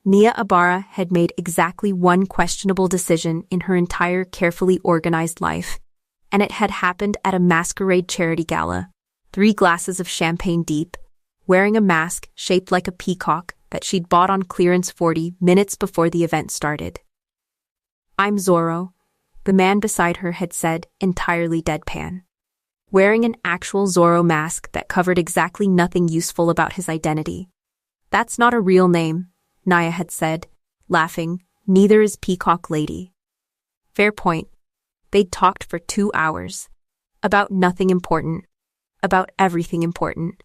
Nia Ibarra had made exactly one questionable decision in her entire carefully organized life, and it had happened at a masquerade charity gala, 3 glasses of champagne deep, wearing a mask shaped like a peacock that she'd bought on clearance 40 minutes before the event started. "I'm Zorro," the man beside her had said, entirely deadpan. Wearing an actual Zorro mask that covered exactly nothing useful about his identity. "That's not a real name," Nia had said, laughing. "Neither is Peacock Lady." Fair point. They'd talked for 2 hours. About nothing important. About everything important.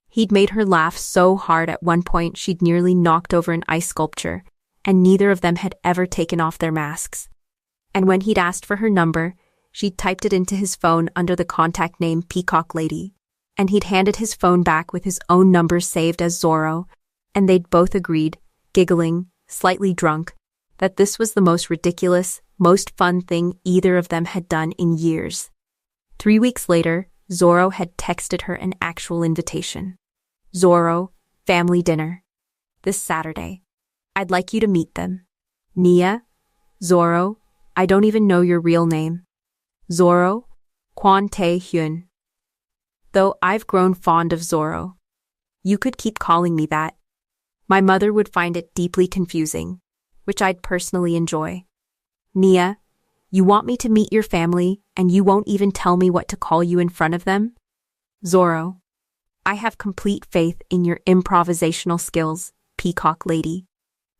He'd made her laugh so hard at one point she'd nearly knocked over an ice sculpture, and neither of them had ever taken off their masks. And when he'd asked for her number, she'd typed it into his phone under the contact name Peacock Lady, and he'd handed his phone back with his own number saved as Zorro, and they'd both agreed, giggling, slightly drunk, that this was the most ridiculous, most fun thing either of them had done in years. 3 weeks later, Zorro had texted her an actual invitation. "Zorro, family dinner. This Saturday. I'd like you to meet them. Nia, Zorro, I don't even know your real name. Zorro, Kwon Tae-hyun. Though I've grown fond of Zorro. You could keep calling me that. My mother would find it deeply confusing, which I'd personally enjoy. Nia, you want me to meet your family, and you won't even tell me what to call you in front of them? Zorro, I have complete faith in your improvisational skills, Peacock Lady."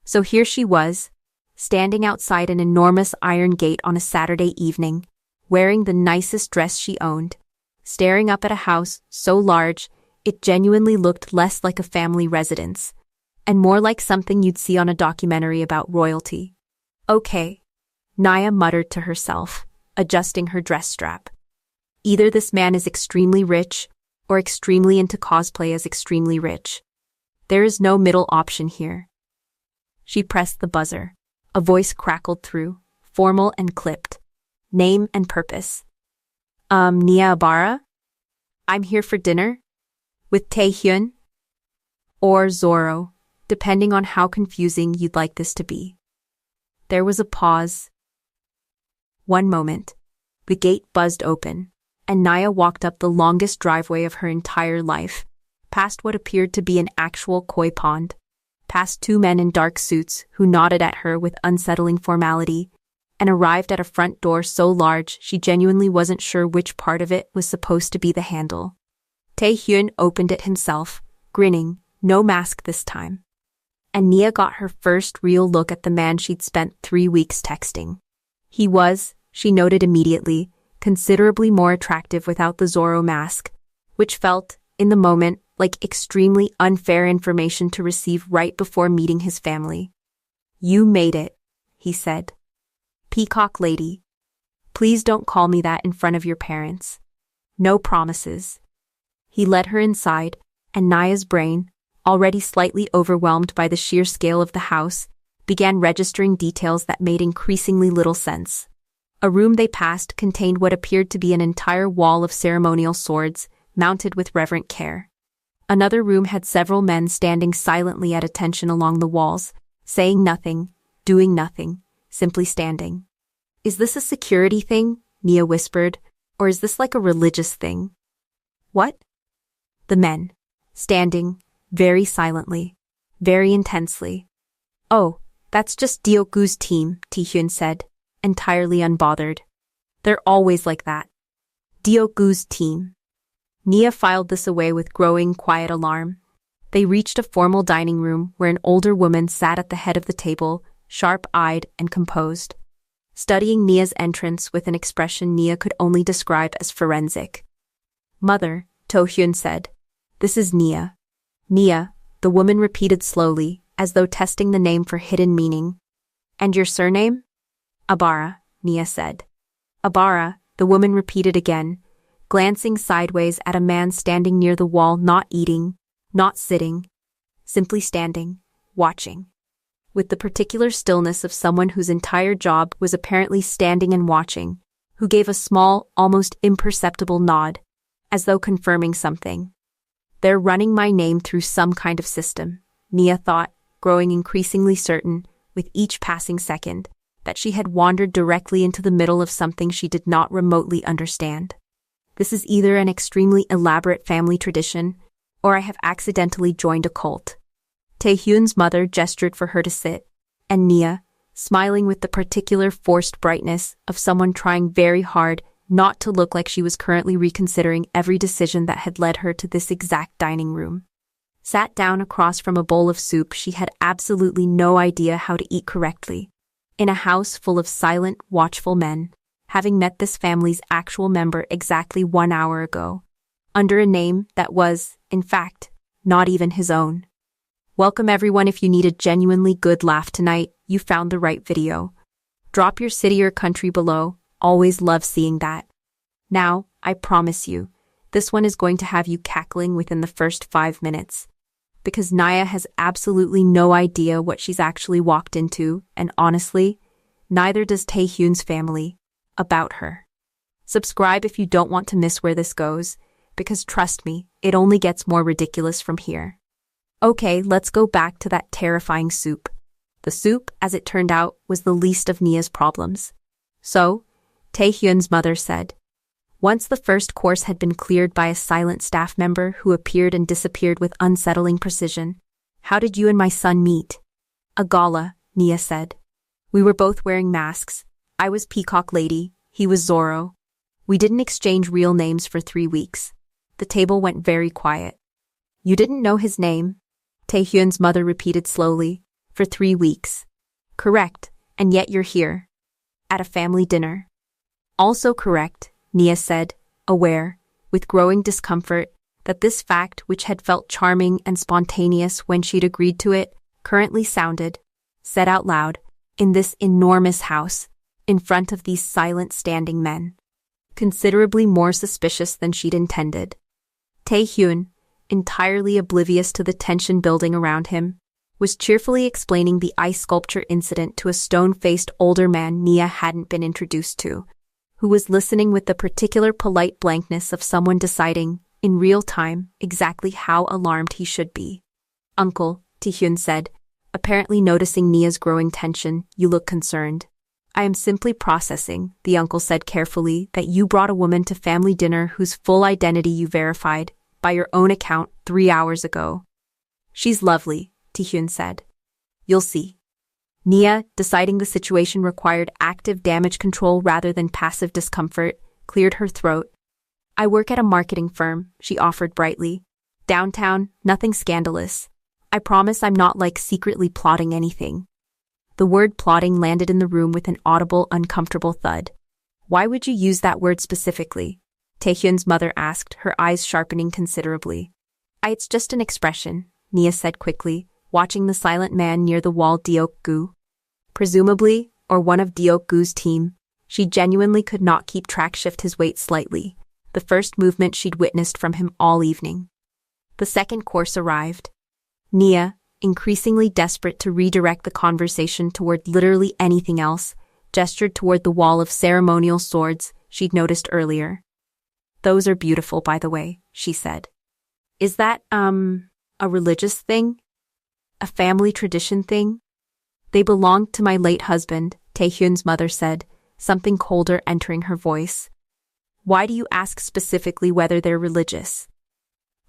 So here she was, standing outside an enormous iron gate on a Saturday evening, wearing the nicest dress she owned, staring up at a house so large it genuinely looked less like a family residence, and more like something you'd see on a documentary about royalty. "Okay," Nia muttered to herself, adjusting her dress strap. "Either this man is extremely rich, or extremely into cosplay as extremely rich. There is no middle option here." She pressed the buzzer. A voice crackled through, formal and clipped. Name and purpose. Nia Ibarra? I'm here for dinner? With Tae-hyun? Or Zorro, depending on how confusing you'd like this to be." There was a pause. One moment. The gate buzzed open, and Nia walked up the longest driveway of her entire life, past what appeared to be an actual koi pond, past 2 men in dark suits who nodded at her with unsettling formality, and arrived at a front door so large she genuinely wasn't sure which part of it was supposed to be the handle. Tae-hyun opened it himself, grinning, no mask this time. And Nia got her first real look at the man she'd spent 3 weeks texting. He was, she noted immediately, considerably more attractive without the Zorro mask, which felt, in the moment, like extremely unfair information to receive right before meeting his family. "You made it," he said. "Peacock Lady. Please don't call me that in front of your parents. No promises." He led her inside, and Nia's brain, already slightly overwhelmed by the sheer scale of the house, began registering details that made increasingly little sense. A room they passed contained what appeared to be an entire wall of ceremonial swords, mounted with reverent care. Another room had several men standing silently at attention along the walls, saying nothing, doing nothing, simply standing. "Is this a security thing?" Nia whispered, "or is this like a religious thing?" "What?" The men, standing, very silently, very intensely. "Oh, that's just Deokgu's team," Tae-hyun said, entirely unbothered. "They're always like that. Deokgu's team." Nia filed this away with growing quiet alarm. They reached a formal dining room where an older woman sat at the head of the table, sharp-eyed and composed, studying Nia's entrance with an expression Nia could only describe as forensic. "Mother," Tae-hyun said, "this is Nia." "Nia," the woman repeated slowly, as though testing the name for hidden meaning. "And your surname?" "Ibarra," Nia said. "Ibarra," the woman repeated again, glancing sideways at a man standing near the wall, not eating, not sitting, simply standing, watching, with the particular stillness of someone whose entire job was apparently standing and watching, who gave a small, almost imperceptible nod, as though confirming something. "They're running my name through some kind of system," Nia thought, growing increasingly certain, with each passing second, that she had wandered directly into the middle of something she did not remotely understand. This is either an extremely elaborate family tradition, or I have accidentally joined a cult. Taehyun's mother gestured for her to sit, and Nia, smiling with the particular forced brightness of someone trying very hard not to look like she was currently reconsidering every decision that had led her to this exact dining room, sat down across from a bowl of soup she had absolutely no idea how to eat correctly, in a house full of silent, watchful men, having met this family's actual member exactly 1 hour ago, under a name that was, in fact, not even his own. Welcome everyone. If you need a genuinely good laugh tonight, you found the right video. Drop your city or country below. Always love seeing that. Now, I promise you, this one is going to have you cackling within the first 5 minutes. Because Nia has absolutely no idea what she's actually walked into, and honestly, neither does Taehyun's family, about her. Subscribe if you don't want to miss where this goes, because trust me, it only gets more ridiculous from here. Okay, let's go back to that terrifying soup. The soup, as it turned out, was the least of Nia's problems. So, Taehyun's mother said. Once the first course had been cleared by a silent staff member who appeared and disappeared with unsettling precision. How did you and my son meet? A gala, Nia said. We were both wearing masks. I was Peacock Lady, he was Zorro. We didn't exchange real names for 3 weeks. The table went very quiet. You didn't know his name? Taehyun's mother repeated slowly. For 3 weeks. Correct, and yet you're here. At a family dinner. Also correct, Nia said, aware, with growing discomfort, that this fact, which had felt charming and spontaneous when she'd agreed to it, currently sounded, said out loud, in this enormous house, in front of these silent standing men, considerably more suspicious than she'd intended. Taehyun, entirely oblivious to the tension building around him, was cheerfully explaining the ice sculpture incident to a stone-faced older man Nia hadn't been introduced to, who was listening with the particular polite blankness of someone deciding, in real time, exactly how alarmed he should be. Uncle, Taehyun said, apparently noticing Nia's growing tension, you look concerned. I am simply processing, the uncle said carefully, that you brought a woman to family dinner whose full identity you verified, by your own account, 3 hours ago. She's lovely, Taehyun said. You'll see. Nia, deciding the situation required active damage control rather than passive discomfort, cleared her throat. I work at a marketing firm, she offered brightly. Downtown, nothing scandalous. I promise I'm not like secretly plotting anything. The word plotting landed in the room with an audible, uncomfortable thud. Why would you use that word specifically? Taehyun's mother asked, her eyes sharpening considerably. It's just an expression, Nia said quickly, watching the silent man near the wall Deok-gu. Presumably, or one of Deok-gu's team, she genuinely could not keep track. Shift his weight slightly, the first movement she'd witnessed from him all evening. The second course arrived. Nia, increasingly desperate to redirect the conversation toward literally anything else, gestured toward the wall of ceremonial swords she'd noticed earlier. Those are beautiful, by the way, she said. Is that, a religious thing? A family tradition thing? They belonged to my late husband, Taehyun's mother said, something colder entering her voice. Why do you ask specifically whether they're religious?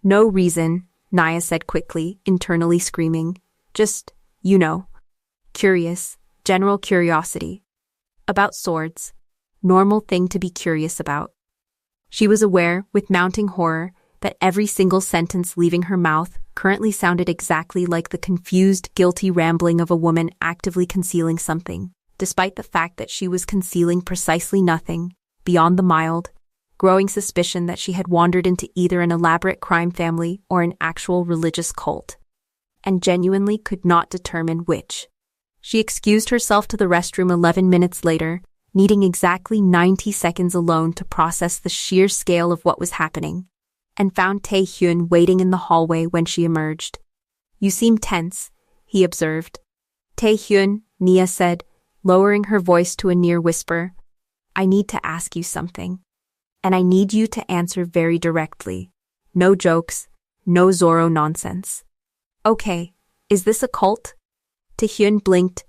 No reason, Nia said quickly, internally screaming. Just, curious, general curiosity. About swords. Normal thing to be curious about. She was aware, with mounting horror, that every single sentence leaving her mouth currently sounded exactly like the confused, guilty rambling of a woman actively concealing something, despite the fact that she was concealing precisely nothing, beyond the mild, growing suspicion that she had wandered into either an elaborate crime family or an actual religious cult, and genuinely could not determine which. She excused herself to the restroom 11 minutes later, needing exactly 90 seconds alone to process the sheer scale of what was happening, and found Taehyun waiting in the hallway when she emerged. You seem tense, he observed. Taehyun, Nia said, lowering her voice to a near whisper. I need to ask you something. And I need you to answer very directly. No jokes, no Zorro nonsense. Okay, is this a cult? Taehyun blinked.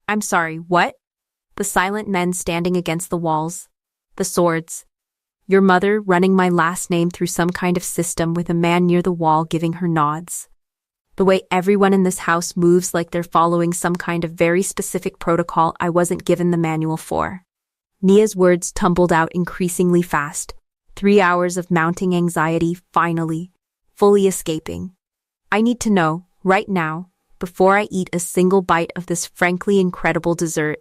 I'm sorry, what? The silent men standing against the walls. The swords. Your mother running my last name through some kind of system with a man near the wall giving her nods. The way everyone in this house moves like they're following some kind of very specific protocol I wasn't given the manual for. Nia's words tumbled out increasingly fast. 3 hours of mounting anxiety, finally, fully escaping. I need to know, right now, before I eat a single bite of this frankly incredible dessert,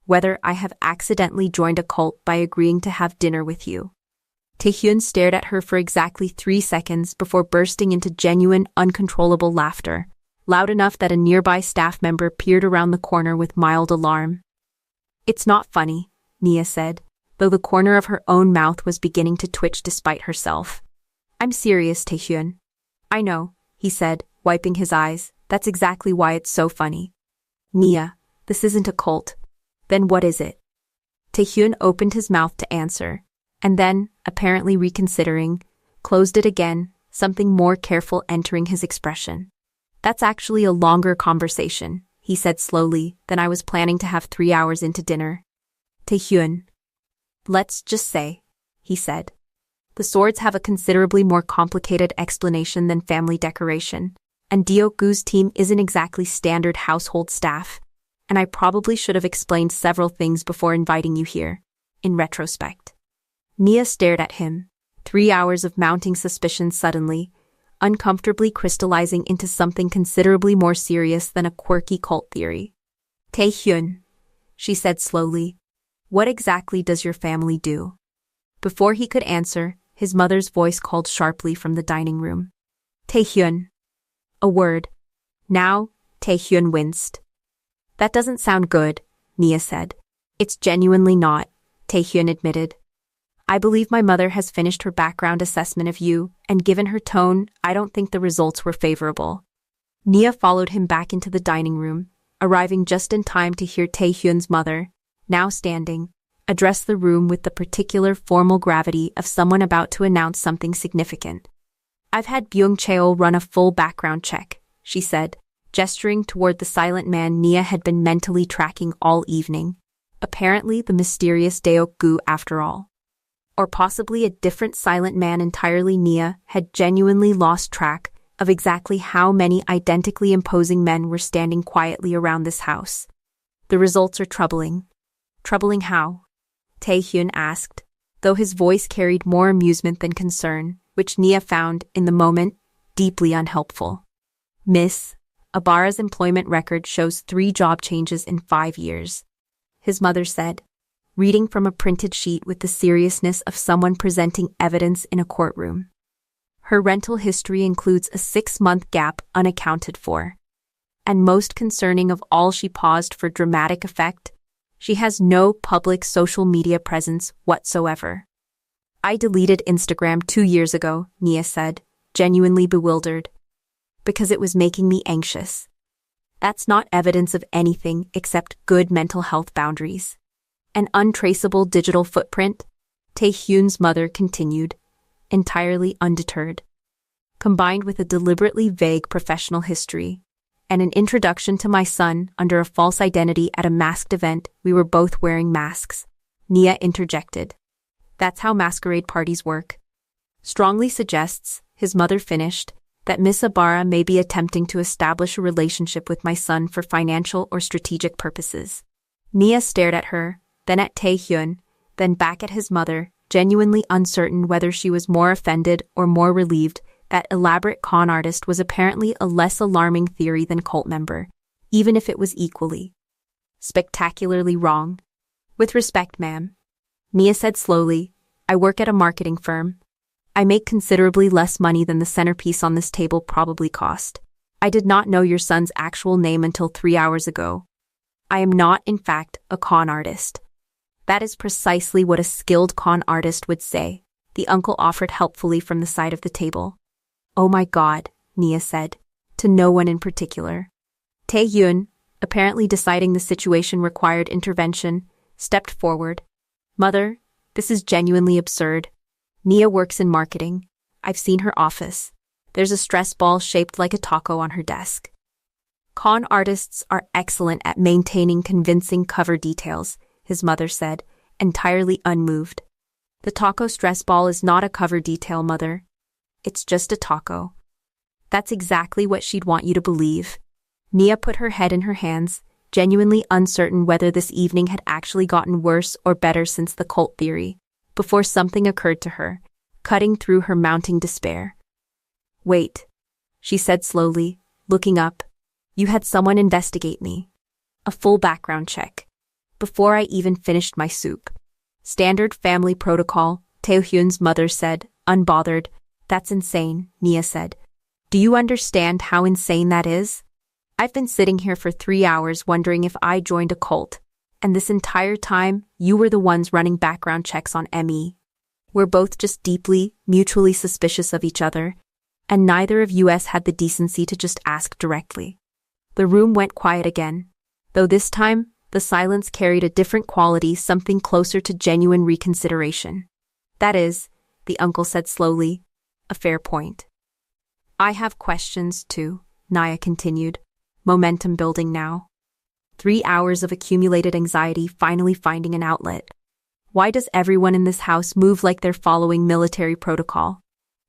whether I have accidentally joined a cult by agreeing to have dinner with you. Taehyun stared at her for exactly 3 seconds before bursting into genuine, uncontrollable laughter, loud enough that a nearby staff member peered around the corner with mild alarm. It's not funny, Nia said, though the corner of her own mouth was beginning to twitch despite herself. I'm serious, Taehyun. I know, he said, wiping his eyes. That's exactly why it's so funny. Nia, this isn't a cult. Then what is it? Taehyun opened his mouth to answer, and then, apparently reconsidering, closed it again, something more careful entering his expression. That's actually a longer conversation, he said slowly, than I was planning to have 3 hours into dinner. Taehyun. Let's just say, he said. The swords have a considerably more complicated explanation than family decoration, and Deokgu's team isn't exactly standard household staff, and I probably should have explained several things before inviting you here, in retrospect. Nia stared at him, 3 hours of mounting suspicion suddenly, uncomfortably crystallizing into something considerably more serious than a quirky cult theory. Taehyun, she said slowly, what exactly does your family do? Before he could answer, his mother's voice called sharply from the dining room. Taehyun. A word. Now, Taehyun winced. That doesn't sound good, Nia said. It's genuinely not, Taehyun admitted. I believe my mother has finished her background assessment of you, and given her tone, I don't think the results were favorable. Nia followed him back into the dining room, arriving just in time to hear Taehyun's mother, now standing, address the room with the particular formal gravity of someone about to announce something significant. I've had Byung-cheol run a full background check, she said, gesturing toward the silent man Nia had been mentally tracking all evening. Apparently the mysterious Deokgu after all. Or possibly a different silent man entirely. Nia had genuinely lost track of exactly how many identically imposing men were standing quietly around this house. The results are troubling. Troubling how? Taehyun asked, though his voice carried more amusement than concern, which Nia found, in the moment, deeply unhelpful. Miss Ibarra's employment record shows 3 job changes in 5 years, his mother said, reading from a printed sheet with the seriousness of someone presenting evidence in a courtroom. Her rental history includes a 6-month gap unaccounted for. And most concerning of all, she paused for dramatic effect, she has no public social media presence whatsoever. I deleted Instagram 2 years ago, Nia said, genuinely bewildered. Because it was making me anxious. That's not evidence of anything except good mental health boundaries. An untraceable digital footprint, Taehyun's mother continued, entirely undeterred. Combined with a deliberately vague professional history, and an introduction to my son under a false identity at a masked event, we were both wearing masks, Nia interjected. That's how masquerade parties work. Strongly suggests, his mother finished, that Miss Ibarra may be attempting to establish a relationship with my son for financial or strategic purposes. Nia stared at her, then at Taehyun, then back at his mother, genuinely uncertain whether she was more offended or more relieved that elaborate con artist was apparently a less alarming theory than cult member, even if it was equally spectacularly wrong. With respect, ma'am, Nia said slowly, I work at a marketing firm. I make considerably less money than the centerpiece on this table probably cost. I did not know your son's actual name until 3 hours ago. I am not, in fact, a con artist. That is precisely what a skilled con artist would say, the uncle offered helpfully from the side of the table. Oh my God, Nia said, to no one in particular. Taehyun, apparently deciding the situation required intervention, stepped forward. Mother, this is genuinely absurd. Nia works in marketing. I've seen her office. There's a stress ball shaped like a taco on her desk. Con artists are excellent at maintaining convincing cover details, his mother said, entirely unmoved. The taco stress ball is not a cover detail, mother. It's just a taco. That's exactly what she'd want you to believe. Nia put her head in her hands, genuinely uncertain whether this evening had actually gotten worse or better since the cult theory, before something occurred to her, cutting through her mounting despair. Wait, she said slowly, looking up. You had someone investigate me. A full background check. Before I even finished my soup. Standard family protocol, Taehyun's mother said, unbothered. That's insane, Nia said. Do you understand how insane that is? I've been sitting here for 3 hours wondering if I joined a cult, and this entire time, you were the ones running background checks on ME. We're both just deeply, mutually suspicious of each other, and neither of us had the decency to just ask directly. The room went quiet again, though this time, the silence carried a different quality, something closer to genuine reconsideration. That is, the uncle said slowly, a fair point. I have questions too, Nia continued, momentum building now. 3 hours of accumulated anxiety finally finding an outlet. Why does everyone in this house move like they're following military protocol?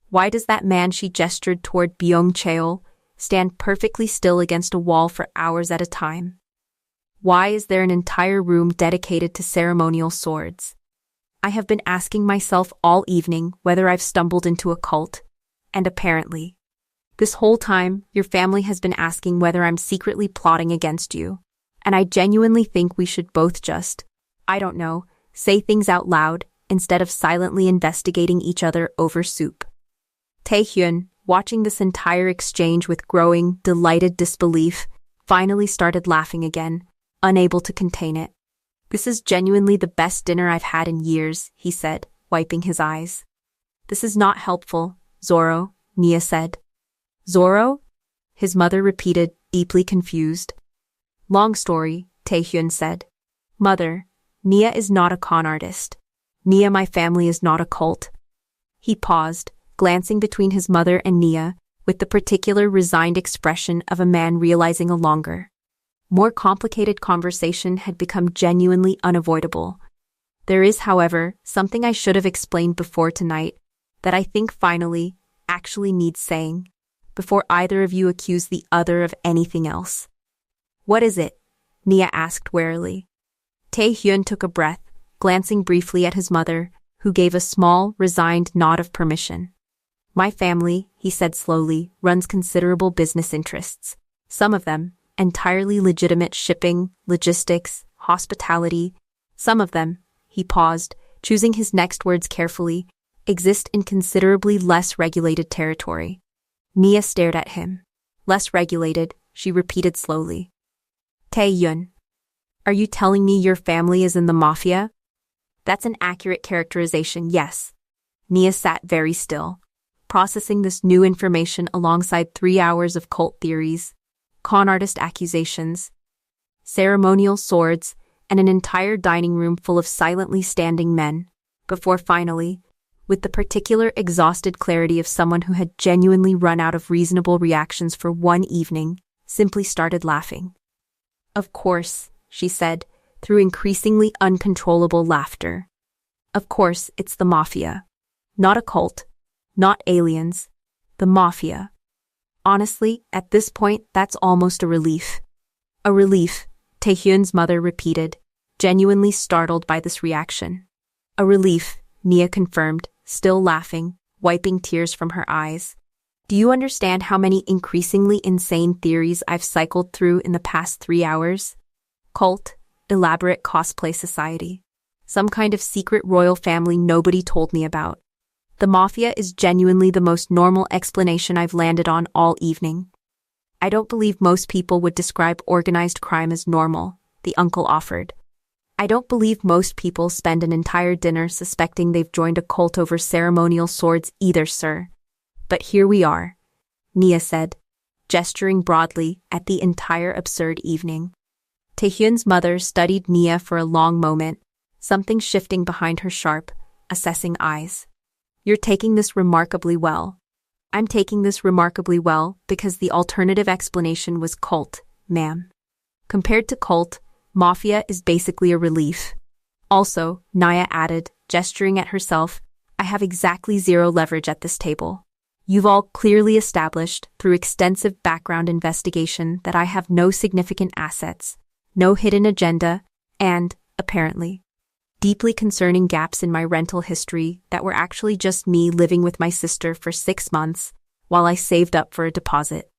Why does that man, she gestured toward Byung Cheol, stand perfectly still against a wall for hours at a time? Why is there an entire room dedicated to ceremonial swords? I have been asking myself all evening whether I've stumbled into a cult, and apparently. This whole time, your family has been asking whether I'm secretly plotting against you, and I genuinely think we should both just, I don't know, say things out loud, instead of silently investigating each other over soup. Taehyun, watching this entire exchange with growing, delighted disbelief, finally started laughing again, unable to contain it. This is genuinely the best dinner I've had in years, he said, wiping his eyes. This is not helpful, Zoro, Nia said. Zoro? His mother repeated, deeply confused. Long story, Taehyun said. Mother, Nia is not a con artist. Nia, my family is not a cult. He paused, glancing between his mother and Nia, with the particular resigned expression of a man realizing a longer, more complicated conversation had become genuinely unavoidable. There is, however, something I should have explained before tonight, that I think finally, actually needs saying, before either of you accuse the other of anything else. What is it? Nia asked warily. Taehyun took a breath, glancing briefly at his mother, who gave a small, resigned nod of permission. My family, he said slowly, runs considerable business interests. Some of them, entirely legitimate shipping, logistics, hospitality. Some of them, he paused, choosing his next words carefully, exist in considerably less regulated territory. Nia stared at him. Less regulated, she repeated slowly. Taehyun, are you telling me your family is in the Mafia? That's an accurate characterization, yes. Nia sat very still, processing this new information alongside 3 hours of cult theories, con artist accusations, ceremonial swords, and an entire dining room full of silently standing men, before finally, with the particular exhausted clarity of someone who had genuinely run out of reasonable reactions for one evening, simply started laughing. Of course, she said, through increasingly uncontrollable laughter. Of course, it's the Mafia. Not a cult. Not aliens. The Mafia. Honestly, at this point, that's almost a relief. A relief, Taehyun's mother repeated, genuinely startled by this reaction. A relief, Nia confirmed, still laughing, wiping tears from her eyes. Do you understand how many increasingly insane theories I've cycled through in the past 3 hours? Cult, elaborate cosplay society. Some kind of secret royal family nobody told me about. The Mafia is genuinely the most normal explanation I've landed on all evening. I don't believe most people would describe organized crime as normal, the uncle offered. I don't believe most people spend an entire dinner suspecting they've joined a cult over ceremonial swords either, sir. But here we are, Nia said, gesturing broadly at the entire absurd evening. Taehyun's mother studied Nia for a long moment, something shifting behind her sharp, assessing eyes. You're taking this remarkably well. I'm taking this remarkably well because the alternative explanation was cult, ma'am. Compared to cult, Mafia is basically a relief. Also, Naya added, gesturing at herself, I have exactly zero leverage at this table. You've all clearly established, through extensive background investigation, that I have no significant assets, no hidden agenda, and, apparently, deeply concerning gaps in my rental history that were actually just me living with my sister for 6 months while I saved up for a deposit.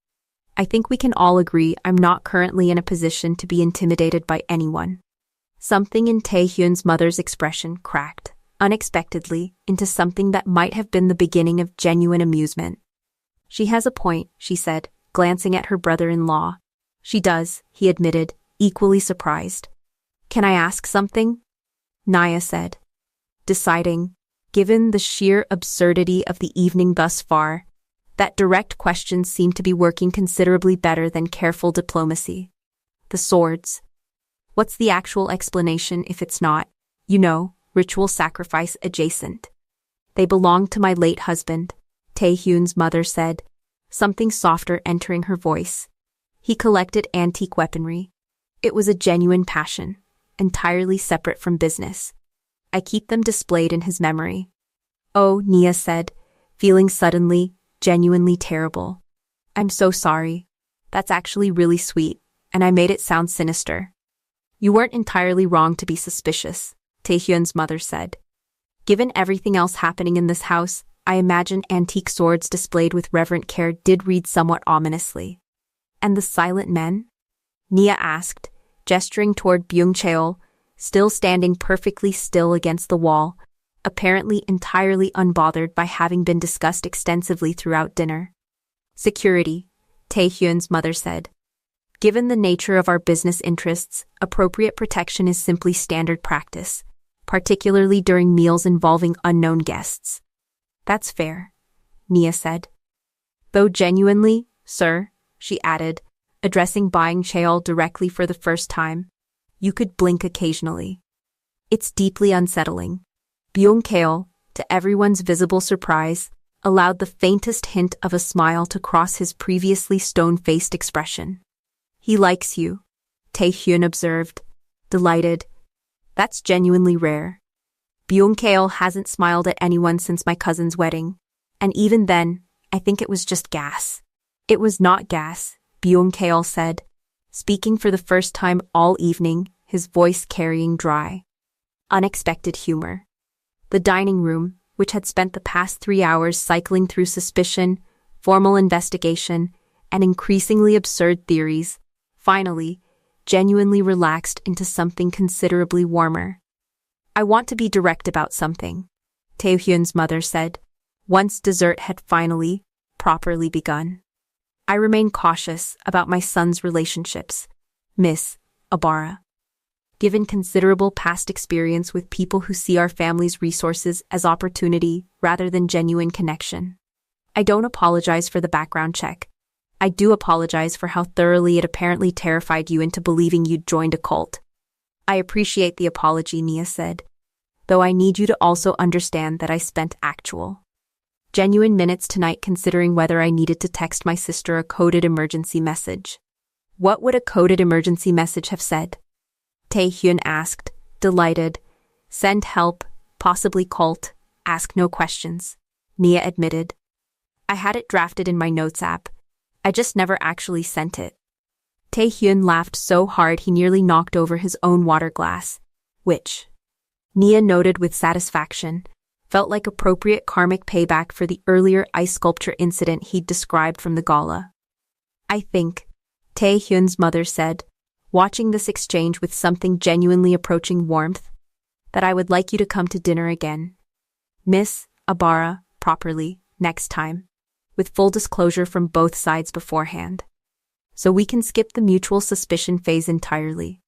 I think we can all agree I'm not currently in a position to be intimidated by anyone. Something in Taehyun's mother's expression cracked, unexpectedly, into something that might have been the beginning of genuine amusement. She has a point, she said, glancing at her brother-in-law. She does, he admitted, equally surprised. Can I ask something? Naya said, deciding, given the sheer absurdity of the evening thus far, that direct questions seemed to be working considerably better than careful diplomacy. The swords. What's the actual explanation if it's not, ritual sacrifice adjacent? They belonged to my late husband, Taehyun's mother said, something softer entering her voice. He collected antique weaponry. It was a genuine passion, entirely separate from business. I keep them displayed in his memory. Oh, Nia said, feeling suddenly, genuinely terrible. I'm so sorry. That's actually really sweet, and I made it sound sinister. You weren't entirely wrong to be suspicious, Taehyun's mother said. Given everything else happening in this house, I imagine antique swords displayed with reverent care did read somewhat ominously. And the silent men? Nia asked, gesturing toward Byung-cheol, still standing perfectly still against the wall, apparently entirely unbothered by having been discussed extensively throughout dinner. Security, Taehyun's mother said. Given the nature of our business interests, appropriate protection is simply standard practice, particularly during meals involving unknown guests. That's fair, Nia said. Though genuinely, sir, she added, addressing Byung-cheol directly for the first time, you could blink occasionally. It's deeply unsettling. Byung-cheol, to everyone's visible surprise, allowed the faintest hint of a smile to cross his previously stone-faced expression. He likes you, Taehyun observed, delighted. That's genuinely rare. Byung-cheol hasn't smiled at anyone since my cousin's wedding, and even then, I think it was just gas. It was not gas, Byung-cheol said, speaking for the first time all evening, his voice carrying dry, unexpected humor. The dining room, which had spent the past 3 hours cycling through suspicion, formal investigation, and increasingly absurd theories, finally, genuinely relaxed into something considerably warmer. I want to be direct about something, Taehyun's mother said, once dessert had finally, properly begun. I remain cautious about my son's relationships, Miss Abara. Given considerable past experience with people who see our family's resources as opportunity rather than genuine connection. I don't apologize for the background check. I do apologize for how thoroughly it apparently terrified you into believing you'd joined a cult. I appreciate the apology, Nia said, though I need you to also understand that I spent actual, genuine minutes tonight considering whether I needed to text my sister a coded emergency message. What would a coded emergency message have said? Taehyun asked, delighted. Send help, possibly cult, ask no questions, Nia admitted. I had it drafted in my notes app. I just never actually sent it. Taehyun laughed so hard he nearly knocked over his own water glass, which, Nia noted with satisfaction, felt like appropriate karmic payback for the earlier ice sculpture incident he'd described from the gala. I think, Taehyun's mother said, watching this exchange with something genuinely approaching warmth, that I would like you to come to dinner again. Miss Abara, properly, next time, with full disclosure from both sides beforehand. So we can skip the mutual suspicion phase entirely.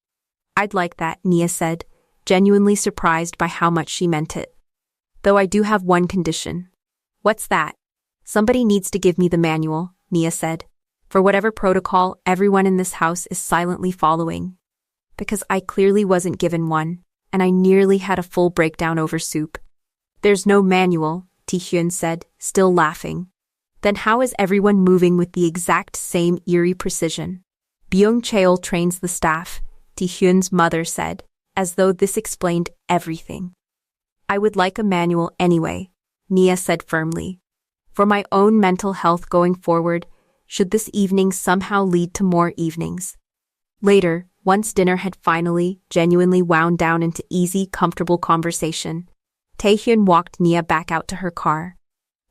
I'd like that, Nia said, genuinely surprised by how much she meant it. Though I do have one condition. What's that? Somebody needs to give me the manual, Nia said, for whatever protocol everyone in this house is silently following. Because I clearly wasn't given one, and I nearly had a full breakdown over soup. There's no manual, Taehyun said, still laughing. Then how is everyone moving with the exact same eerie precision? Byung Cheol trains the staff, Taehyun's mother said, as though this explained everything. I would like a manual anyway, Nia said firmly. For my own mental health going forward, should this evening somehow lead to more evenings. Later, once dinner had finally, genuinely wound down into easy, comfortable conversation, Taehyun walked Nia back out to her car,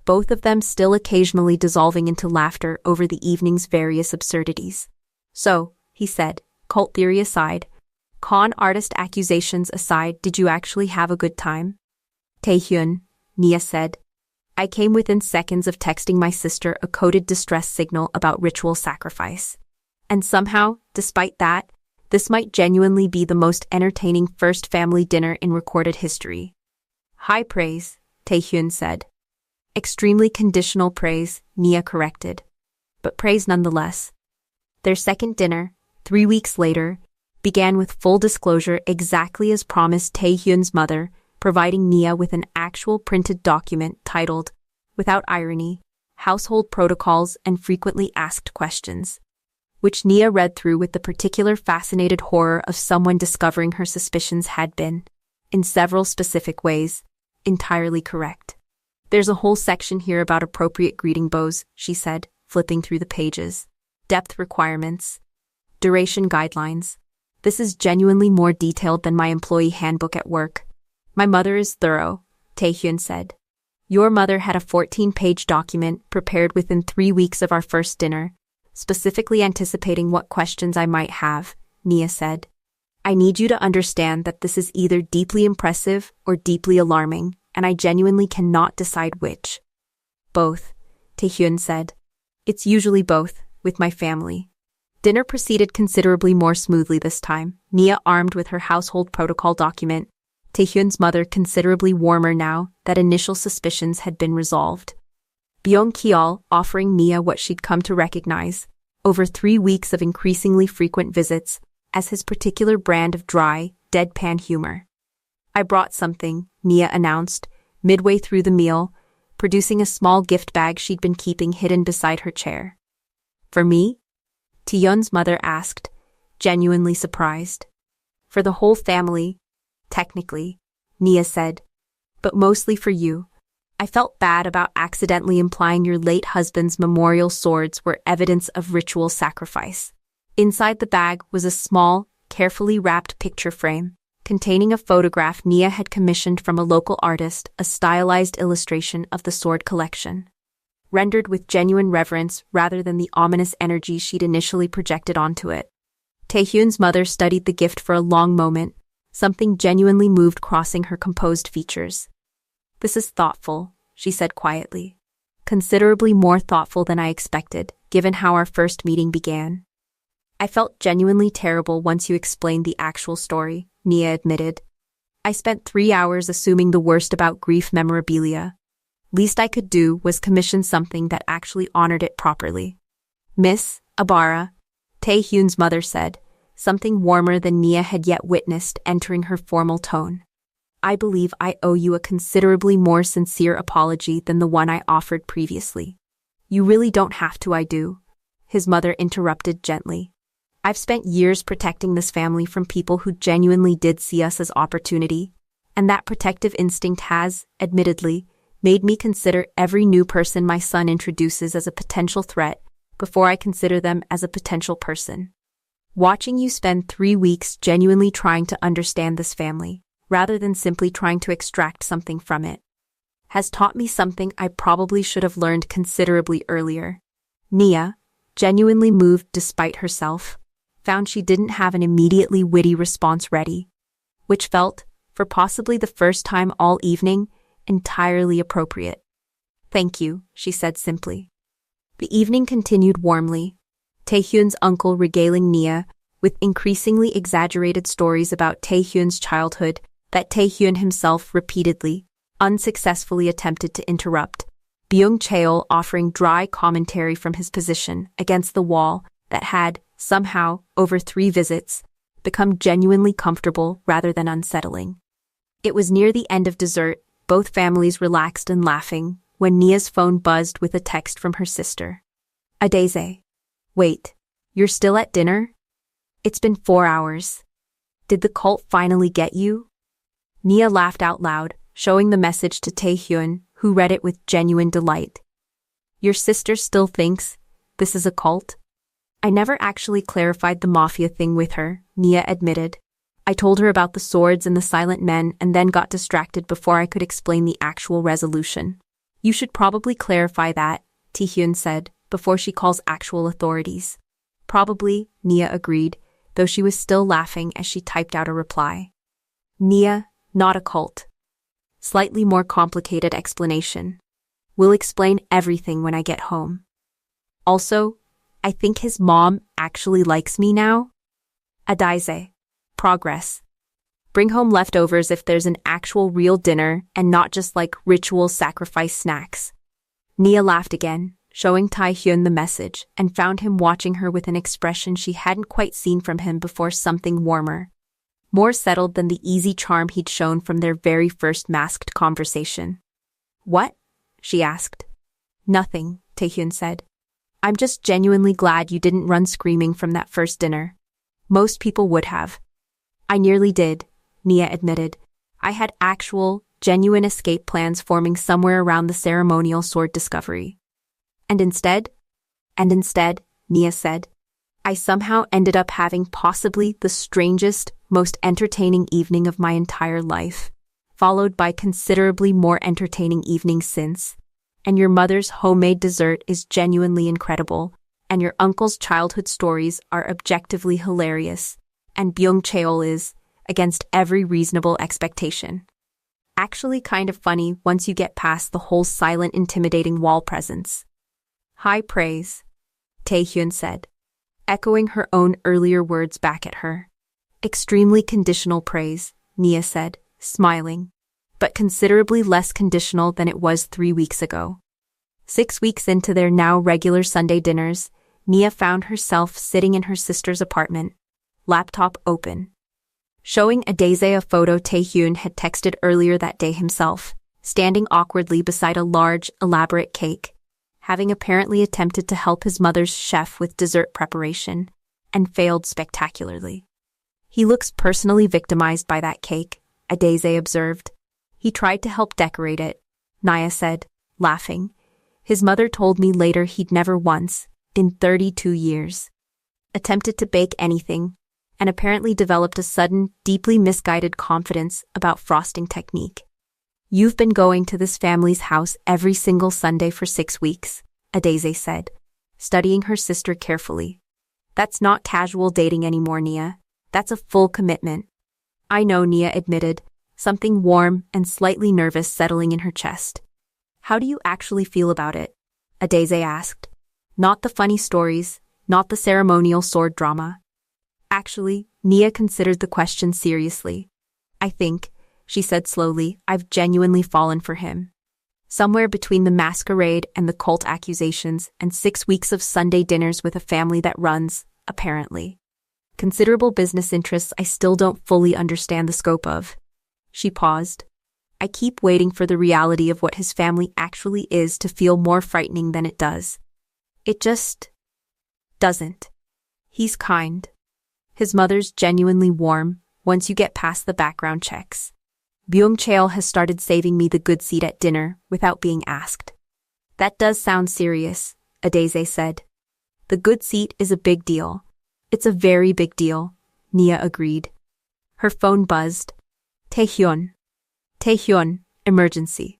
both of them still occasionally dissolving into laughter over the evening's various absurdities. So, he said, cult theory aside, con artist accusations aside, did you actually have a good time? Taehyun, Nia said. I came within seconds of texting my sister a coded distress signal about ritual sacrifice. And somehow, despite that, this might genuinely be the most entertaining first family dinner in recorded history. High praise, Taehyun said. Extremely conditional praise, Nia corrected. But praise nonetheless. Their second dinner, 3 weeks later, began with full disclosure exactly as promised. Taehyun's mother, providing Nia with an actual printed document titled, without irony, Household Protocols and Frequently Asked Questions, which Nia read through with the particular fascinated horror of someone discovering her suspicions had been, in several specific ways, entirely correct. There's a whole section here about appropriate greeting bows, she said, flipping through the pages. Depth requirements. Duration guidelines. This is genuinely more detailed than my employee handbook at work. My mother is thorough, Taehyun said. Your mother had a 14-page document prepared within 3 weeks of our first dinner, specifically anticipating what questions I might have, Nia said. I need you to understand that this is either deeply impressive or deeply alarming, and I genuinely cannot decide which. Both, Taehyun said. It's usually both, with my family. Dinner proceeded considerably more smoothly this time, Nia armed with her household protocol document, Taehyun's mother considerably warmer now that initial suspicions had been resolved. Byung Cheol offering Nia what she'd come to recognize, over 3 weeks of increasingly frequent visits, as his particular brand of dry, deadpan humor. I brought something, Nia announced, midway through the meal, producing a small gift bag she'd been keeping hidden beside her chair. For me? Taehyun's mother asked, genuinely surprised. For the whole family, technically, Nia said, but mostly for you. I felt bad about accidentally implying your late husband's memorial swords were evidence of ritual sacrifice. Inside the bag was a small, carefully wrapped picture frame, containing a photograph Nia had commissioned from a local artist, a stylized illustration of the sword collection, rendered with genuine reverence rather than the ominous energy she'd initially projected onto it. Taehyun's mother studied the gift for a long moment, something genuinely moved crossing her composed features. This is thoughtful, she said quietly. Considerably more thoughtful than I expected, given how our first meeting began. I felt genuinely terrible once you explained the actual story, Nia admitted. I spent 3 hours assuming the worst about grief memorabilia. Least I could do was commission something that actually honored it properly. Miss Abara, Taehyun's mother said, something warmer than Nia had yet witnessed entering her formal tone. I believe I owe you a considerably more sincere apology than the one I offered previously. You really don't have to, I do, his mother interrupted gently. I've spent years protecting this family from people who genuinely did see us as opportunity, and that protective instinct has, admittedly, made me consider every new person my son introduces as a potential threat before I consider them as a potential person. Watching you spend 3 weeks genuinely trying to understand this family, rather than simply trying to extract something from it, has taught me something I probably should have learned considerably earlier. Nia, genuinely moved despite herself, found she didn't have an immediately witty response ready, which felt, for possibly the first time all evening, entirely appropriate. Thank you, she said simply. The evening continued warmly, Taehyun's uncle regaling Nia with increasingly exaggerated stories about Taehyun's childhood that Taehyun himself repeatedly, unsuccessfully attempted to interrupt, Byung Cheol offering dry commentary from his position against the wall that had, somehow, over 3 visits, become genuinely comfortable rather than unsettling. It was near the end of dessert, both families relaxed and laughing, when Nia's phone buzzed with a text from her sister. Adeze. Wait. You're still at dinner? It's been 4 hours. Did the cult finally get you? Nia laughed out loud, showing the message to Taehyun, who read it with genuine delight. Your sister still thinks this is a cult? I never actually clarified the Mafia thing with her, Nia admitted. I told her about the swords and the silent men and then got distracted before I could explain the actual resolution. You should probably clarify that, Taehyun said, before she calls actual authorities. Probably, Nia agreed, though she was still laughing as she typed out a reply. Nia, not a cult. Slightly more complicated explanation. We'll explain everything when I get home. Also, I think his mom actually likes me now. Adaise. Progress. Bring home leftovers if there's an actual real dinner and not just like ritual sacrifice snacks. Nia laughed again, showing Taehyun the message, and found him watching her with an expression she hadn't quite seen from him before, something warmer. More settled than the easy charm he'd shown from their very first masked conversation. What? She asked. Nothing, Taehyun said. I'm just genuinely glad you didn't run screaming from that first dinner. Most people would have. I nearly did, Nia admitted. I had actual, genuine escape plans forming somewhere around the ceremonial sword discovery. And instead, Nia said, I somehow ended up having possibly the strangest, most entertaining evening of my entire life, followed by considerably more entertaining evenings since. And your mother's homemade dessert is genuinely incredible, and your uncle's childhood stories are objectively hilarious, and Byung-cheol is, against every reasonable expectation. Actually kind of funny once you get past the whole silent, intimidating wall presence. High praise, Taehyun said, echoing her own earlier words back at her. Extremely conditional praise, Nia said, smiling, but considerably less conditional than it was 3 weeks ago. 6 weeks into their now regular Sunday dinners, Nia found herself sitting in her sister's apartment, laptop open. Showing Adaise a photo Taehyun had texted earlier that day himself, standing awkwardly beside a large, elaborate cake, having apparently attempted to help his mother's chef with dessert preparation, and failed spectacularly. He looks personally victimized by that cake, Adaise observed. He tried to help decorate it, Nia said, laughing. His mother told me later he'd never once, in 32 years, attempted to bake anything, and apparently developed a sudden, deeply misguided confidence about frosting technique. You've been going to this family's house every single Sunday for 6 weeks, Adaise said, studying her sister carefully. That's not casual dating anymore, Nia. That's a full commitment. I know, Nia admitted, something warm and slightly nervous settling in her chest. How do you actually feel about it? Adaise asked. Not the funny stories, not the ceremonial sword drama. Actually, Nia considered the question seriously. I think, she said slowly, I've genuinely fallen for him. Somewhere between the masquerade and the cult accusations and 6 weeks of Sunday dinners with a family that runs, apparently, considerable business interests I still don't fully understand the scope of. She paused. I keep waiting for the reality of what his family actually is to feel more frightening than it does. It just doesn't. He's kind. His mother's genuinely warm, once you get past the background checks. Byung-cheol has started saving me the good seat at dinner without being asked. That does sound serious, Adaise said. The good seat is a big deal. It's a very big deal, Nia agreed. Her phone buzzed. Taehyun, emergency.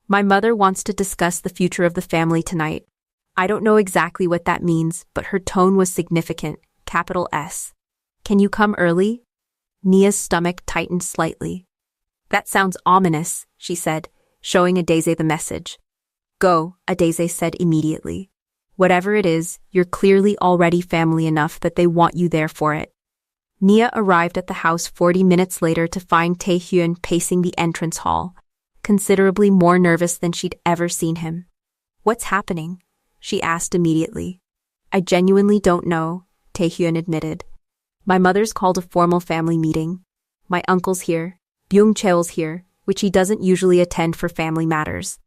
My mother wants to discuss the future of the family tonight. I don't know exactly what that means, but her tone was significant, capital S. Can you come early? Nia's stomach tightened slightly. That sounds ominous, she said, showing Adaise the message. Go, Adaise said immediately. Whatever it is, you're clearly already family enough that they want you there for it. Nia arrived at the house 40 minutes later to find Taehyun pacing the entrance hall, considerably more nervous than she'd ever seen him. What's happening? She asked immediately. I genuinely don't know, Taehyun admitted. My mother's called a formal family meeting. My uncle's here, Byung-cheol's here, which he doesn't usually attend for family matters.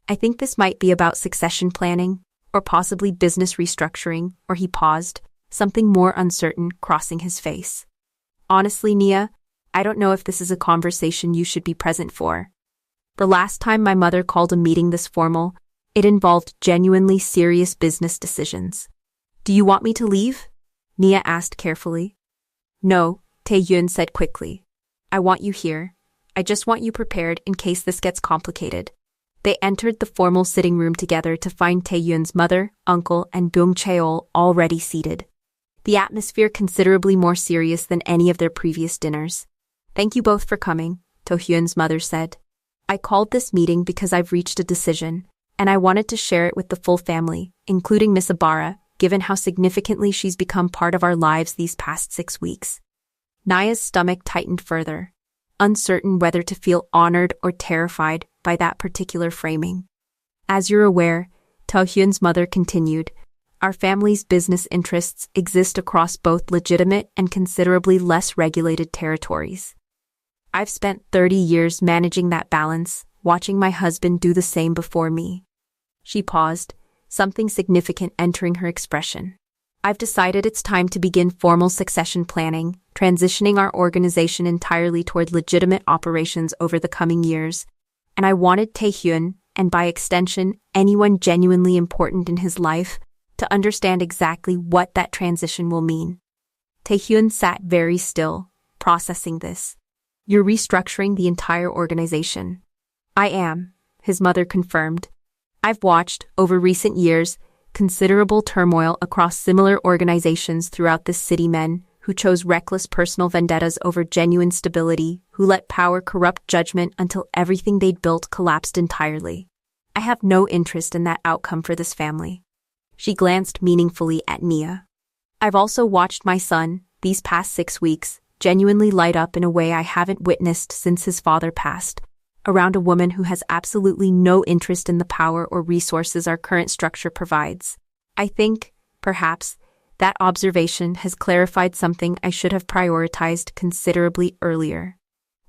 I think this might be about succession planning, or possibly business restructuring, or he paused, something more uncertain crossing his face. Honestly, Nia, I don't know if this is a conversation you should be present for. The last time my mother called a meeting this formal, it involved genuinely serious business decisions. Do you want me to leave? Nia asked carefully. No, Tae-hyun said quickly. I want you here. I just want you prepared in case this gets complicated. They entered the formal sitting room together to find Tae-hyun's mother, uncle, and Byung Cheol already seated. The atmosphere considerably more serious than any of their previous dinners. Thank you both for coming, Tae-hyun's mother said. I called this meeting because I've reached a decision, and I wanted to share it with the full family, including Miss Ibarra, given how significantly she's become part of our lives these past 6 weeks. Naya's stomach tightened further, uncertain whether to feel honored or terrified by that particular framing. As you're aware, Tae-hyun's mother continued, our family's business interests exist across both legitimate and considerably less regulated territories. I've spent 30 years managing that balance, watching my husband do the same before me. She paused, something significant entering her expression. I've decided it's time to begin formal succession planning, transitioning our organization entirely toward legitimate operations over the coming years, and I wanted Tae-hyun, and by extension, anyone genuinely important in his life, to understand exactly what that transition will mean. Tae-hyun sat very still, processing this. You're restructuring the entire organization. I am, his mother confirmed. I've watched, over recent years, considerable turmoil across similar organizations throughout this city, men who chose reckless personal vendettas over genuine stability, who let power corrupt judgment until everything they'd built collapsed entirely. I have no interest in that outcome for this family. She glanced meaningfully at Nia. I've also watched my son, these past 6 weeks, genuinely light up in a way I haven't witnessed since his father passed, around a woman who has absolutely no interest in the power or resources our current structure provides. I think, perhaps, that observation has clarified something I should have prioritized considerably earlier.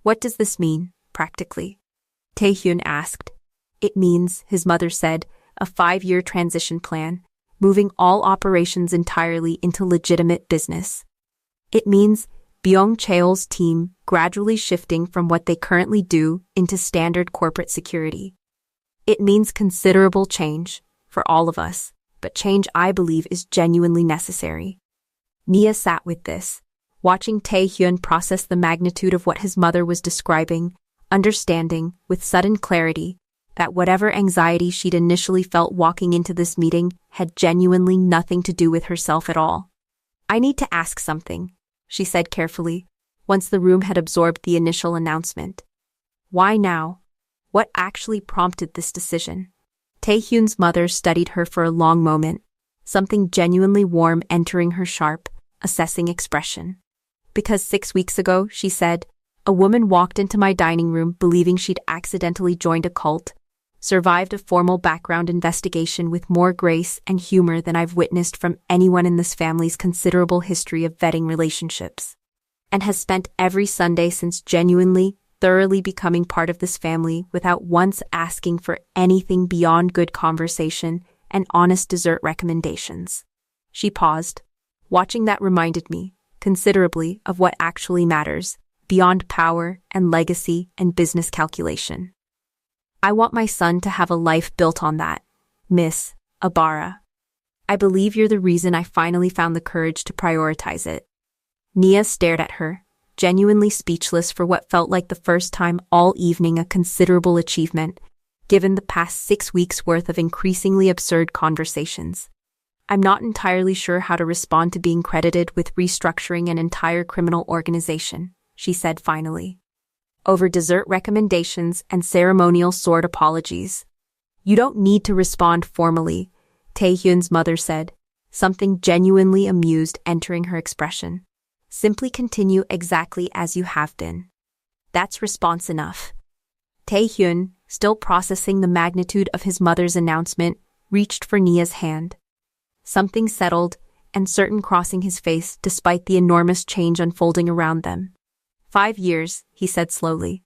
What does this mean, practically? Tae-hyun asked. It means, his mother said, a 5-year transition plan, moving all operations entirely into legitimate business. It means Byung Cheol's team gradually shifting from what they currently do into standard corporate security. It means considerable change, for all of us, but change I believe is genuinely necessary. Nia sat with this, watching Tae-hyun process the magnitude of what his mother was describing, understanding, with sudden clarity, that whatever anxiety she'd initially felt walking into this meeting had genuinely nothing to do with herself at all. I need to ask something, she said carefully, once the room had absorbed the initial announcement. Why now? What actually prompted this decision? Tae-hyun's mother studied her for a long moment, something genuinely warm entering her sharp, assessing expression. Because 6 weeks ago, she said, a woman walked into my dining room believing she'd accidentally joined a cult, survived a formal background investigation with more grace and humor than I've witnessed from anyone in this family's considerable history of vetting relationships, and has spent every Sunday since genuinely, thoroughly becoming part of this family without once asking for anything beyond good conversation and honest dessert recommendations. She paused. Watching that reminded me, considerably, of what actually matters, beyond power and legacy and business calculation. I want my son to have a life built on that, Miss Ibarra. I believe you're the reason I finally found the courage to prioritize it. Nia stared at her, genuinely speechless for what felt like the first time all evening, a considerable achievement, given the past 6 weeks' worth of increasingly absurd conversations. I'm not entirely sure how to respond to being credited with restructuring an entire criminal organization, she said finally. Over dessert recommendations and ceremonial sword apologies. You don't need to respond formally, Tae-hyun's mother said, something genuinely amused entering her expression. Simply continue exactly as you have been. That's response enough. Tae-hyun, still processing the magnitude of his mother's announcement, reached for Nia's hand. Something settled, uncertain crossing his face despite the enormous change unfolding around them. 5 years, he said slowly.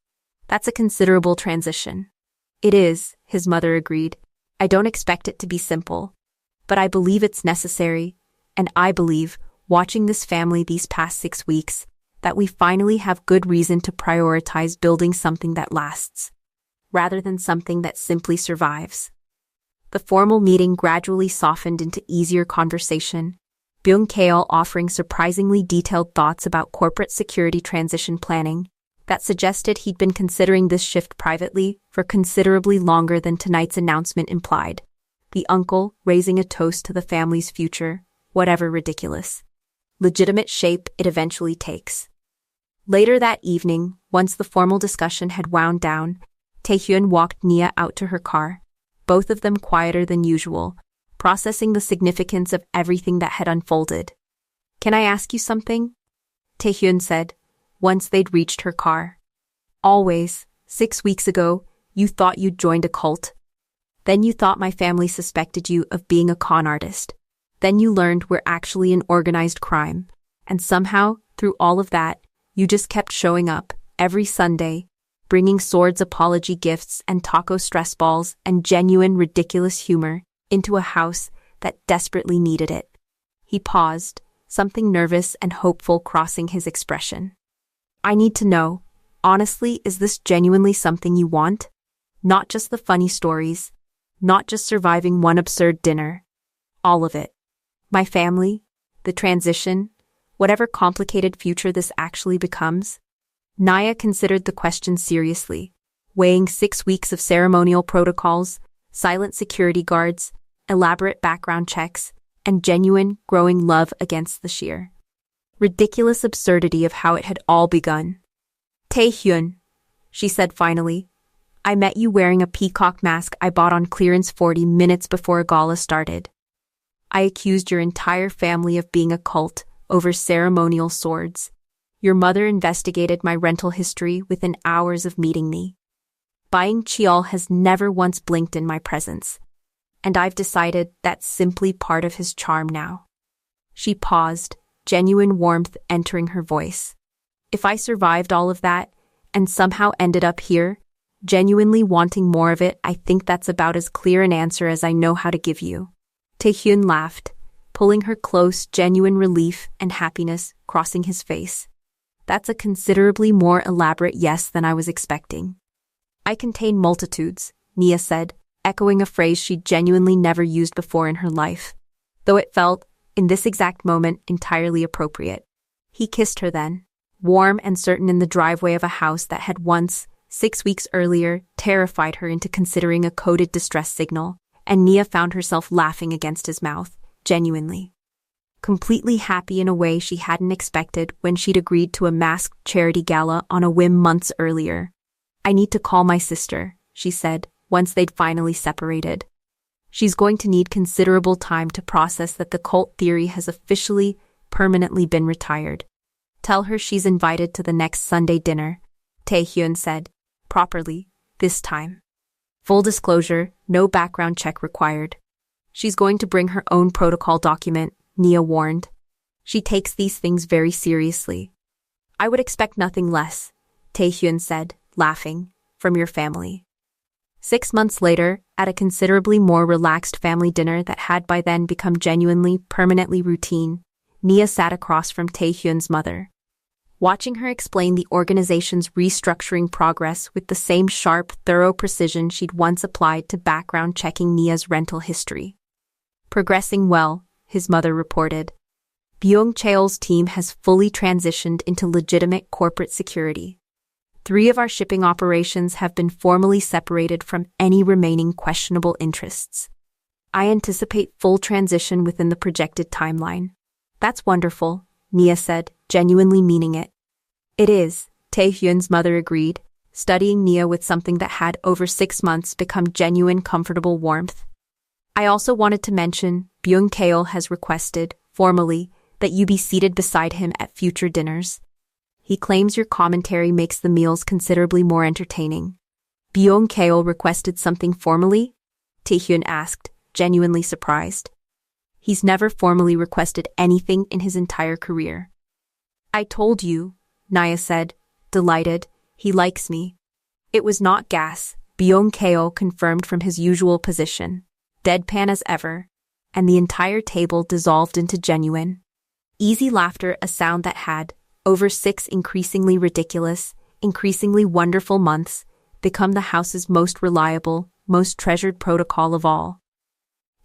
That's a considerable transition. It is, his mother agreed. I don't expect it to be simple. But I believe it's necessary, And I believe, watching this family these past 6 weeks, that we finally have good reason to prioritize building something that lasts, rather than something that simply survives. The formal meeting gradually softened into easier conversation, Byung-kail offering surprisingly detailed thoughts about corporate security transition planning that suggested he'd been considering this shift privately for considerably longer than tonight's announcement implied, the uncle raising a toast to the family's future, whatever ridiculous, legitimate shape it eventually takes. Later that evening, once the formal discussion had wound down, Taehyun walked Nia out to her car, both of them quieter than usual, processing the significance of everything that had unfolded. "Can I ask you something?" Taehyun said, once they'd reached her car. "Always, 6 weeks ago, you thought you'd joined a cult. Then you thought my family suspected you of being a con artist. Then you learned we're actually an organized crime. And somehow, through all of that, you just kept showing up, every Sunday, bringing swords apology gifts and taco stress balls and genuine ridiculous humor into a house that desperately needed it." He paused, something nervous and hopeful crossing his expression. "I need to know, honestly, is this genuinely something you want? Not just the funny stories, not just surviving one absurd dinner. All of it. My family, the transition, whatever complicated future this actually becomes?" Naya considered the question seriously, weighing 6 weeks of ceremonial protocols, silent security guards, elaborate background checks, and genuine, growing love against the sheer ridiculous absurdity of how it had all begun. "Taehyun," she said finally, "I met you wearing a peacock mask I bought on clearance 40 minutes before a gala started. I accused your entire family of being a cult over ceremonial swords. Your mother investigated my rental history within hours of meeting me. Buying Cheol has never once blinked in my presence, and I've decided that's simply part of his charm now." She paused, genuine warmth entering her voice. "If I survived all of that, and somehow ended up here, genuinely wanting more of it, I think that's about as clear an answer as I know how to give you." Taehyun laughed, pulling her close, genuine relief and happiness crossing his face. "That's a considerably more elaborate yes than I was expecting." "I contain multitudes," Nia said, echoing a phrase she'd genuinely never used before in her life, though it felt, in this exact moment, entirely appropriate. He kissed her then, warm and certain in the driveway of a house that had once, 6 weeks earlier, terrified her into considering a coded distress signal, and Nia found herself laughing against his mouth, genuinely. Completely happy in a way she hadn't expected when she'd agreed to a masked charity gala on a whim months earlier. "I need to call my sister," she said, once they'd finally separated. "She's going to need considerable time to process that the cult theory has officially, permanently been retired. Tell her she's invited to the next Sunday dinner," Taehyun said, properly, this time. Full disclosure, no background check required. "She's going to bring her own protocol document," Nia warned. "She takes these things very seriously." "I would expect nothing less," Taehyun said, laughing, "from your family." 6 months later, at a considerably more relaxed family dinner that had by then become genuinely, permanently routine, Nia sat across from Taehyun's mother. Watching her explain the organization's restructuring progress with the same sharp, thorough precision she'd once applied to background checking Nia's rental history. "Progressing well," his mother reported. "Byung-chael's team has fully transitioned into legitimate corporate security. 3 of our shipping operations have been formally separated from any remaining questionable interests. I anticipate full transition within the projected timeline." "That's wonderful," Nia said, genuinely meaning it. "It is," Taehyun's mother agreed, studying Nia with something that had over 6 months become genuine comfortable warmth. "I also wanted to mention, Byung-kail has requested, formally, that you be seated beside him at future dinners. He claims your commentary makes the meals considerably more entertaining." "Byung-kail requested something formally?" Taehyun asked, genuinely surprised. "He's never formally requested anything in his entire career." "I told you," Nia said, delighted, "he likes me." It was not gas, Byung-kail confirmed from his usual position, deadpan as ever. and the entire table dissolved into genuine, easy laughter, a sound that had, over 6 increasingly ridiculous, increasingly wonderful months, become the house's most reliable, most treasured protocol of all.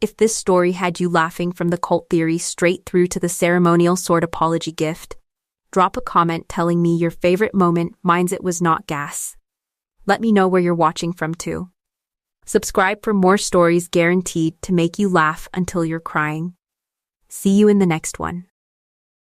If this story had you laughing from the cult theory straight through to the ceremonial sword apology gift, drop a comment telling me your favorite moment. Mine's it was not gas. Let me know where you're watching from too. Subscribe for more stories guaranteed to make you laugh until you're crying. See you in the next one.